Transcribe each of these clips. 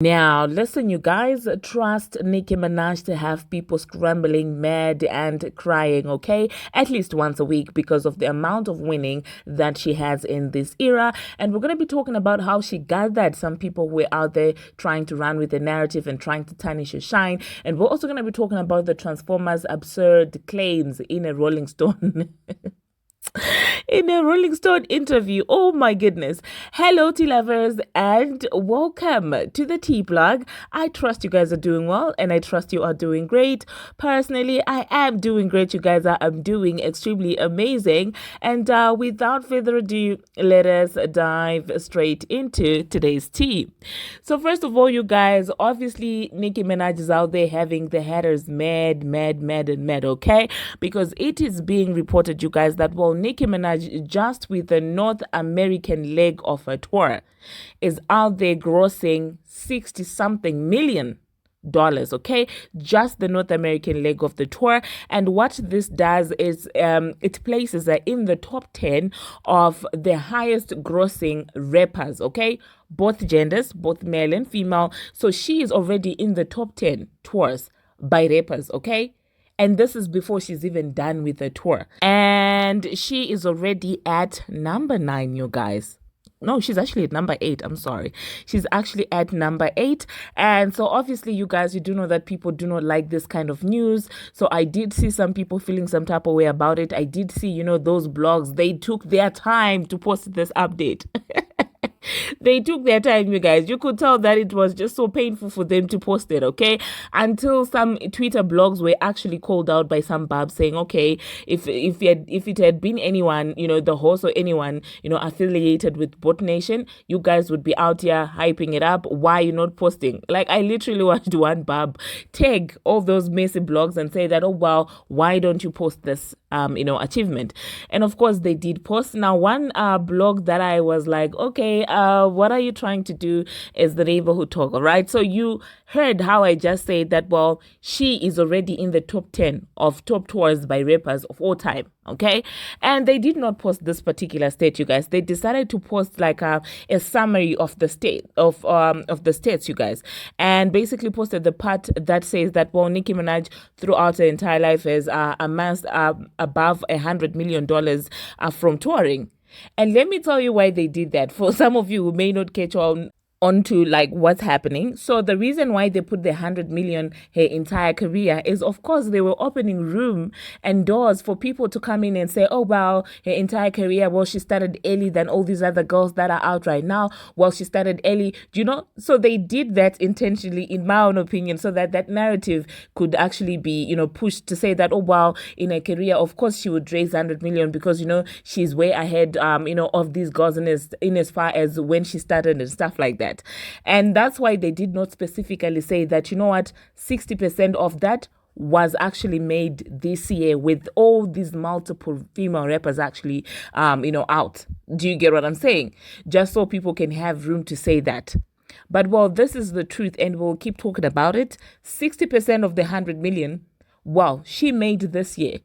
Now, listen, you guys, trust Nicki Minaj to have people scrambling, mad, and crying, okay? At least once a week because of the amount of winning that she has in this era. And we're going to be talking about how she got that. Some people were out there trying to run with the narrative and trying to tarnish her shine. And we're also going to be talking about the Transformers' absurd claims in a Rolling Stone. In a Rolling Stone interview. Oh my goodness. Hello, tea lovers, and welcome to the Tea Blog. I trust you guys are doing well, and I trust you are doing great. Personally, I am doing great. You guys are doing extremely amazing. And without further ado, let us dive straight into today's tea. So first of all, you guys, obviously, Nicki Minaj is out there having the haters mad, okay? Because it is being reported, you guys, that, well, Nicki Minaj, just with the North American leg of her tour, is out there grossing 60 something million dollars, okay, just the North American leg of the tour. And what this does is it places her in the top 10 of the highest grossing rappers, okay, both genders, both male and female. So she is already in the top 10 tours by rappers, okay. And this is before she's even done with the tour. And she is already at number 9, you guys. No, she's actually at number 8. I'm sorry. She's actually at number 8. And so obviously, you guys, you do know that people do not like this kind of news. So I did see some people feeling some type of way about it. I did see, those blogs, they took their time to post this update. They took their time, you guys. You could tell that it was just so painful for them to post it, okay? Until some Twitter blogs were actually called out by some Barbz saying, okay, if it had been anyone, the host or anyone, affiliated with Bot Nation, you guys would be out here hyping it up. Why are you not posting? Like, I literally watched one Barb tag all those messy blogs and say that, oh, wow, why don't you post this, achievement? And of course, they did post. Now, one blog that I was like, okay, what are you trying to do is the neighborhood talk, all right? So you heard how I just said that, well, she is already in the top 10 of top tours by rappers of all time, okay? And they did not post this particular state, you guys. They decided to post like a summary of the state of the states, you guys, and basically posted the part that says that, well, Nicki Minaj throughout her entire life has amassed above $100 million from touring. And let me tell you why they did that. For some of you who may not catch onto like what's happening. So the reason why they put the 100 million her entire career is, of course, they were opening room and doors for people to come in and say, oh, well, her entire career, well, she started early than all these other girls that are out right now. Well, she started early, so they did that intentionally, in my own opinion, so that that narrative could actually be, pushed to say that, oh, wow, in her career, of course, she would raise 100 million because, she's way ahead, of these girls in as far as when she started and stuff like that. And that's why they did not specifically say that, 60% of that was actually made this year with all these multiple female rappers actually, out. Do you get what I'm saying? Just so people can have room to say that. But, well, this is the truth, and we'll keep talking about it. 60% of the 100 million, wow, she made this year.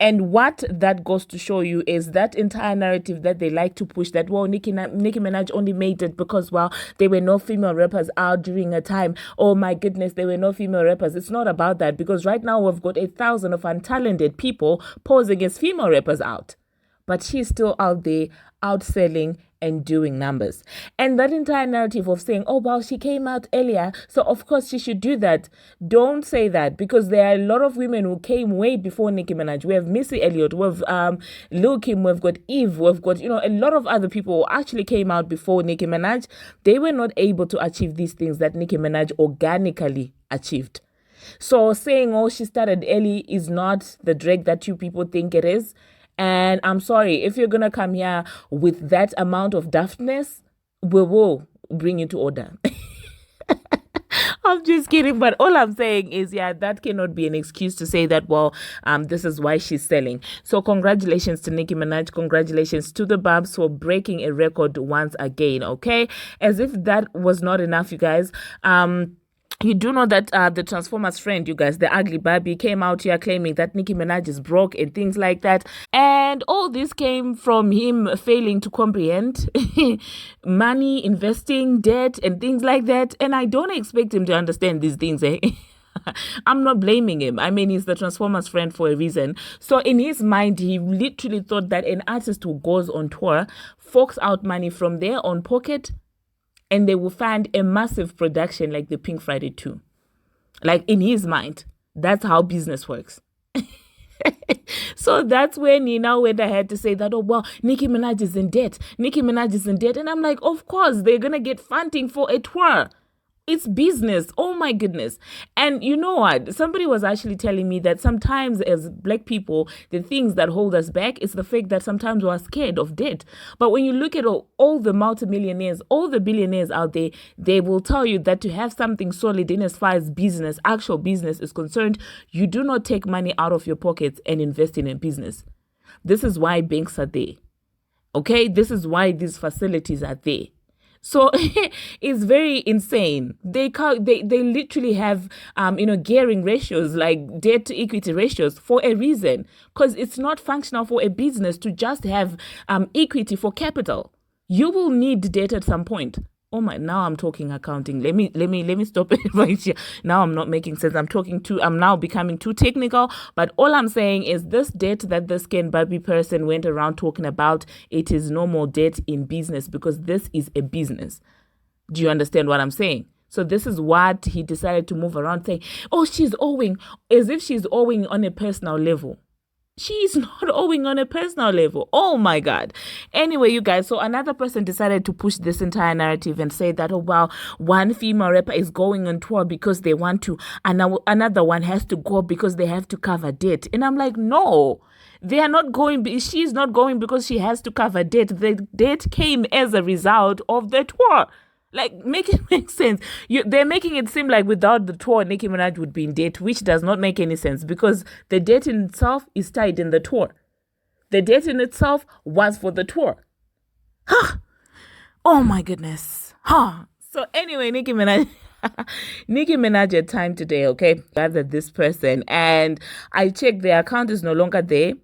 And what that goes to show you is that entire narrative that they like to push, that, well, Nicki Minaj only made it because, well, there were no female rappers out during a time. Oh my goodness, there were no female rappers. It's not about that, because right now we've got 1,000 of untalented people posing as female rappers out. But she's still out there outselling and doing numbers. And that entire narrative of saying, oh, well, she came out earlier, so of course she should do that. Don't say that, because there are a lot of women who came way before Nicki Minaj. We have Missy Elliott, we have Lil Kim, we've got Eve, we've got, a lot of other people who actually came out before Nicki Minaj. They were not able to achieve these things that Nicki Minaj organically achieved. So saying, oh, she started early is not the drag that you people think it is. And I'm sorry, if you're going to come here with that amount of daftness, we will bring you to order. I'm just kidding. But all I'm saying is, that cannot be an excuse to say that, well, this is why she's selling. So congratulations to Nicki Minaj. Congratulations to the Barbz for breaking a record once again, okay? As if that was not enough, you guys. You do know that the Transformers friend, you guys, the ugly Barbie, came out here claiming that Nicki Minaj is broke and things like that. And all this came from him failing to comprehend money, investing, debt, and things like that. And I don't expect him to understand these things. I'm not blaming him. I mean, he's the Transformers friend for a reason. So in his mind, he literally thought that an artist who goes on tour forks out money from their own pocket, and they will find a massive production like the Pink Friday 2. Like in his mind, that's how business works. So that's when he now went ahead to say that, oh, well, Nicki Minaj is in debt. Nicki Minaj is in debt. And I'm like, of course, they're going to get funding for a tour. It's business. Oh my goodness. And you know what? Somebody was actually telling me that sometimes as Black people, the things that hold us back is the fact that sometimes we're scared of debt. But when you look at all the multimillionaires, all the billionaires out there, they will tell you that to have something solid in as far as business, actual business is concerned, you do not take money out of your pockets and invest in a business. This is why banks are there. Okay? This is why these facilities are there. So it's very insane. They literally have gearing ratios, like debt to equity ratios, for a reason, because it's not functional for a business to just have equity for capital. You will need debt at some point. Oh my! Now I'm talking accounting. Let me stop it right here. Now I'm not making sense. I'm now becoming too technical. But all I'm saying is this debt that this Ken Barbie person went around talking about, it is no more debt in business, because this is a business. Do you understand what I'm saying? So this is what he decided to move around saying, oh, she's owing, as if she's owing on a personal level. She's not owing on a personal level. Oh my God. Anyway, you guys, so another person decided to push this entire narrative and say that, oh wow, one female rapper is going on tour because they want to, and another one has to go because they have to cover debt. And I'm like, no, they are not going. She's not going because she has to cover debt. The debt came as a result of the tour. Like, make it make sense. They're making it seem like without the tour, Nicki Minaj would be in debt, which does not make any sense, because the debt in itself is tied in the tour. The debt in itself was for the tour. Huh. Oh my goodness. Huh. So anyway, Nicki Minaj had time today, okay? Gathered this person, and I checked, their account is no longer there.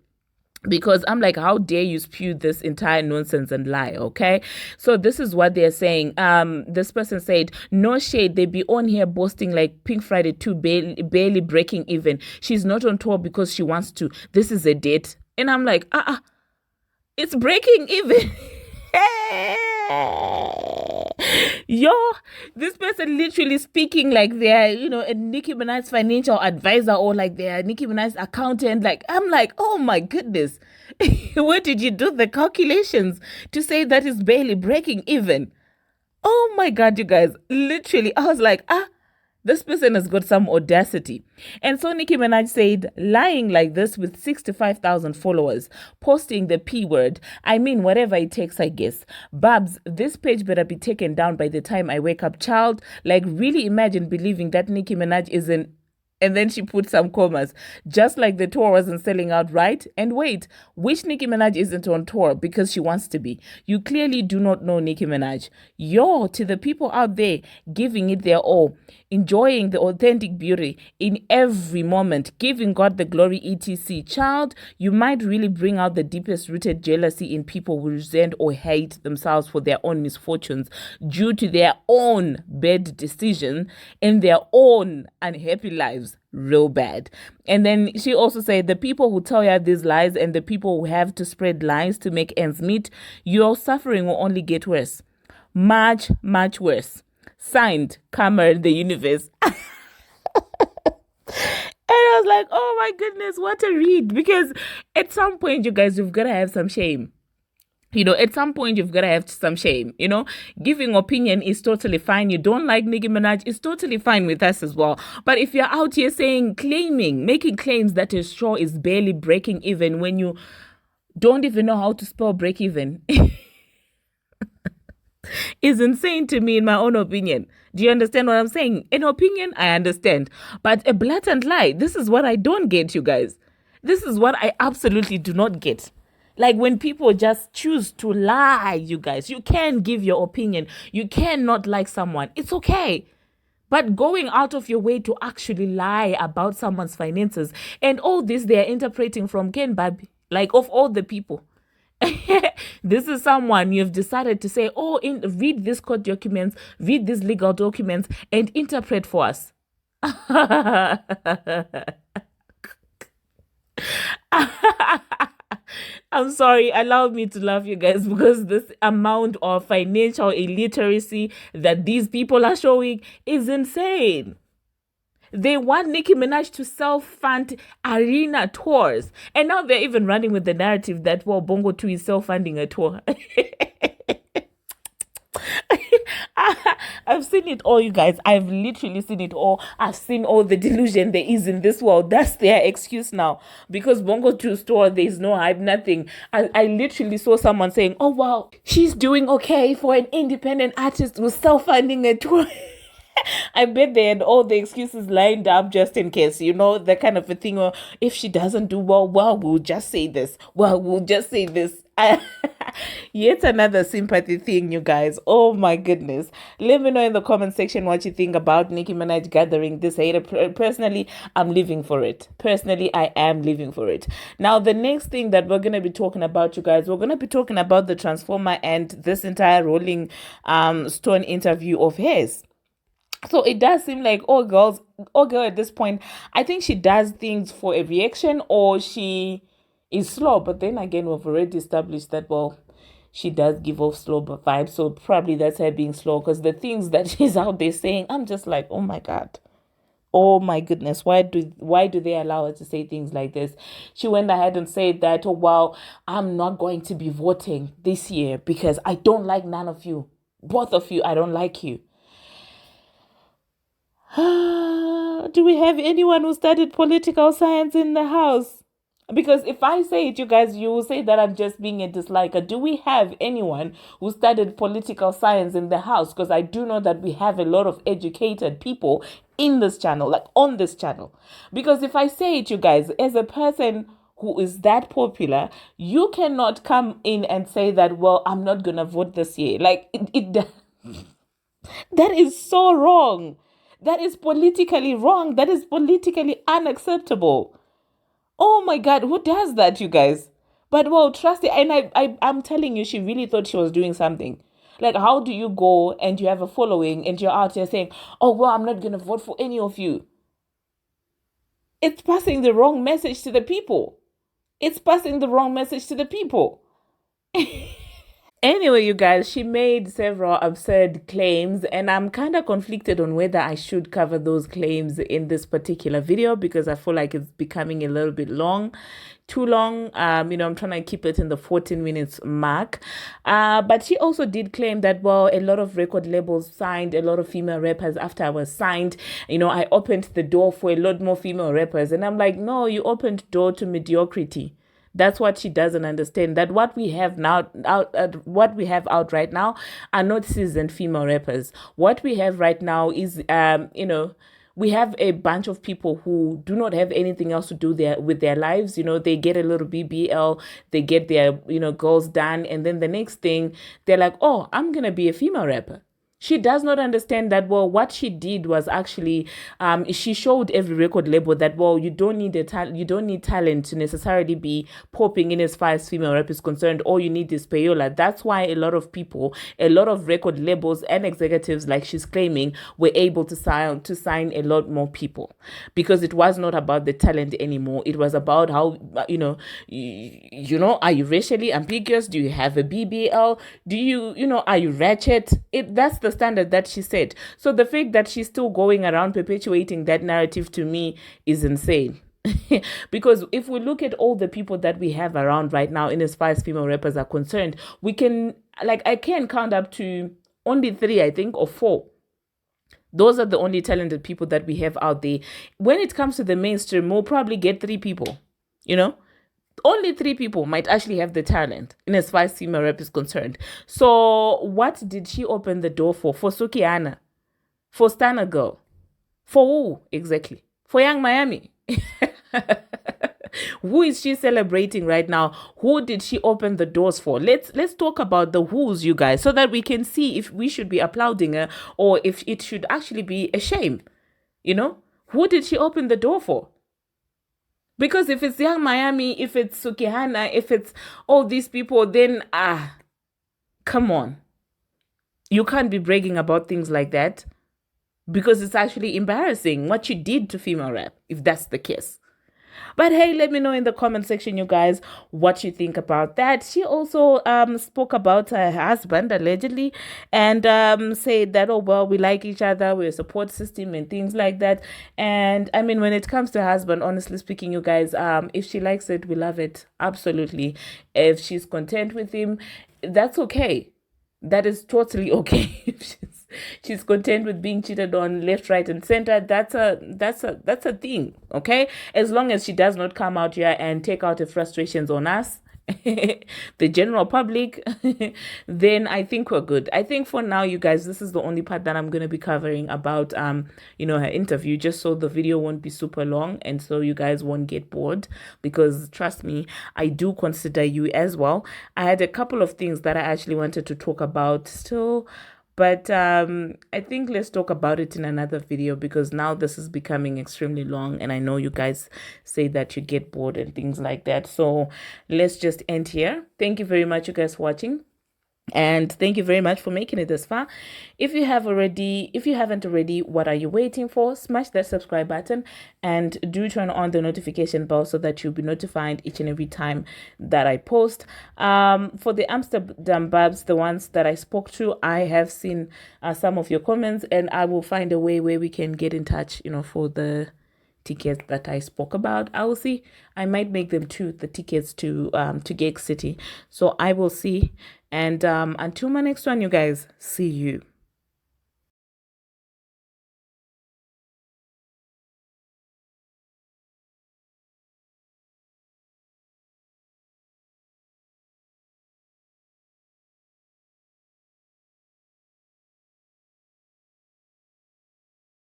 Because I'm like, how dare you spew this entire nonsense and lie, okay? So this is what they're saying. This person said, no shade, they be on here boasting like Pink Friday 2, barely breaking even. She's not on tour because she wants to. This is a date. And I'm like, it's breaking even. Yo, this person literally speaking like they're, a Nicki Minaj's financial advisor, or like they're Nicki Minaj's accountant. Like, I'm like, oh my goodness. Where did you do the calculations to say that is barely breaking even? Oh my God, you guys. Literally, I was like, this person has got some audacity. And so Nicki Minaj said, lying like this with 65,000 followers, posting the P word. I mean, whatever it takes, I guess. Barbz, this page better be taken down by the time I wake up, child. Like, really imagine believing that Nicki Minaj isn't. And then she put some commas, just like the tour wasn't selling out, right? And wait, which Nicki Minaj isn't on tour because she wants to be? You clearly do not know Nicki Minaj. Yo, to the people out there giving it their all, enjoying the authentic beauty in every moment, giving God the glory, etc. Child, you might really bring out the deepest rooted jealousy in people who resent or hate themselves for their own misfortunes due to their own bad decision and their own unhappy lives. Real bad. And then she also said, the people who tell you these lies and the people who have to spread lies to make ends meet, your suffering will only get worse. Much, much worse. Signed, Karma the Universe. And I was like, oh my goodness, what a read. Because at some point, you guys, you've got to have some shame. At some point, you've got to have some shame. Giving opinion is totally fine. You don't like Nicki Minaj, it's totally fine with us as well. But if you're out here making claims that a straw is barely breaking even when you don't even know how to spell break even, is insane to me, in my own opinion. Do you understand what I'm saying? An opinion, I understand. But a blatant lie, this is what I don't get, you guys. This is what I absolutely do not get. Like, when people just choose to lie, you guys, you can give your opinion. You cannot like someone. It's okay. But going out of your way to actually lie about someone's finances and all this, they are interpreting from Ken Babi, like of all the people. This is someone you've decided to say, oh, read these court documents, read these legal documents, and interpret for us. I'm sorry, allow me to laugh, you guys, because this amount of financial illiteracy that these people are showing is insane. They want Nicki Minaj to self-fund arena tours. And now they're even running with the narrative that, well, Bongo 2 is self-funding a tour. I've seen it all, you guys. I've literally seen it all. I've seen all the delusion there is in this world. That's their excuse now. Because Bongo 2's tour, there's no hype, nothing. I literally saw someone saying, oh, wow, she's doing okay for an independent artist who's self-funding a tour. I bet they had all the excuses lined up just in case, that kind of a thing. Or if she doesn't do well, we'll just say this. We'll just say this. Yet another sympathy thing, you guys. Oh my goodness. Let me know in the comment section what you think about Nicki Minaj gathering this hater. Personally, I'm living for it. Personally, I am living for it. Now, the next thing that we're going to be talking about, you guys, we're going to be talking about the Transformer and this entire Rolling Stone interview of his. So it does seem like girl at this point, I think she does things for a reaction or she is slow. But then again, we've already established that, well, she does give off slow vibes. So probably that's her being slow, because the things that she's out there saying, I'm just like, oh my God. Oh my goodness, why do they allow her to say things like this? She went ahead and said that, oh wow, I'm not going to be voting this year because I don't like none of you. Both of you, I don't like you. Do we have anyone who studied political science in the house? Because if I say it, you guys, you will say that I'm just being a disliker. Do we have anyone who studied political science in the house? Because I do know that we have a lot of educated people in this channel, like on this channel. Because if I say it, you guys, as a person who is that popular, you cannot come in and say that, well, I'm not going to vote this year. Like, that is so wrong. That is politically wrong. That is politically unacceptable. Oh my God, who does that, you guys? But well, trust it. And I'm telling you, she really thought she was doing something. Like, how do you go and you have a following and you're out here saying, oh, well, I'm not going to vote for any of you? It's passing the wrong message to the people. It's passing the wrong message to the people. Anyway, you guys, she made several absurd claims, and I'm kind of conflicted on whether I should cover those claims in this particular video because I feel like it's becoming a little bit too long. I'm trying to keep it in the 14 minutes mark. But she also did claim that, well, a lot of record labels signed a lot of female rappers after I was signed. I opened the door for a lot more female rappers. And I'm like, no, you opened door to mediocrity. That's what she doesn't understand. That what we have out right now are not seasoned female rappers. What we have right now is, we have a bunch of people who do not have anything else to do with their lives. They get a little BBL, they get their, goals done. And then the next thing, they're like, oh, I'm going to be a female rapper. She does not understand that, well, what she did was actually, she showed every record label that, well, you don't need talent to necessarily be popping in as far as female rap is concerned. All you need is payola. That's why a lot of record labels and executives, like she's claiming, were able to sign a lot more people, because it was not about the talent anymore. It was about how, are you racially ambiguous? Do you have a BBL? Do you, are you ratchet? That's the standard that she set. So the fact that she's still going around perpetuating that narrative, to me, is insane. Because if we look at all the people that we have around right now, in as far as female rappers are concerned, we can, I can count up to only 3, I think, or 4. Those are the only talented people that we have out there. When it comes to the mainstream, we'll probably get 3 people, only 3 people might actually have the talent in as far as female rap is concerned. So what did she open the door for? For Sukiana? For Stunner Girl? For who exactly? For Young Miami? Who is she celebrating right now? Who did she open the doors for? Let's talk about the who's, you guys, so that we can see if we should be applauding her or if it should actually be a shame. Who did she open the door for? Because if it's Young Miami, if it's Sukihana, if it's all these people, then come on. You can't be bragging about things like that, because it's actually embarrassing what you did to female rap, if that's the case. But hey, let me know in the comment section, you guys, what you think about that. She also spoke about her husband, allegedly, and said that, oh, well, we like each other, we're a support system and things like that. And I mean, when it comes to her husband, honestly speaking, you guys, if she likes it, we love it. Absolutely. If she's content with him, that's okay. That is totally okay. If she's content with being cheated on left, right, and center, that's a thing, okay? As long as she does not come out here and take out her frustrations on us, the general public, then I think we're good. I think for now, you guys, this is the only part that I'm going to be covering about her interview, just so the video won't be super long and so you guys won't get bored, because trust me, I do consider you as well. I had a couple of things that I actually wanted to talk about still, but I think let's talk about it in another video, because now this is becoming extremely long and I know you guys say that you get bored and things like that. So let's just end here. Thank you very much, you guys, for watching. And thank you very much for making it this far. If you haven't already, what are you waiting for? Smash that subscribe button and do turn on the notification bell so that you'll be notified each and every time that I post. For the Amsterdam Barbz, the ones that I spoke to, I have seen some of your comments, and I will find a way where we can get in touch, for the tickets that I spoke about. I will see. I might make them the tickets to Gig City. So I will see. And until my next one, you guys, see you.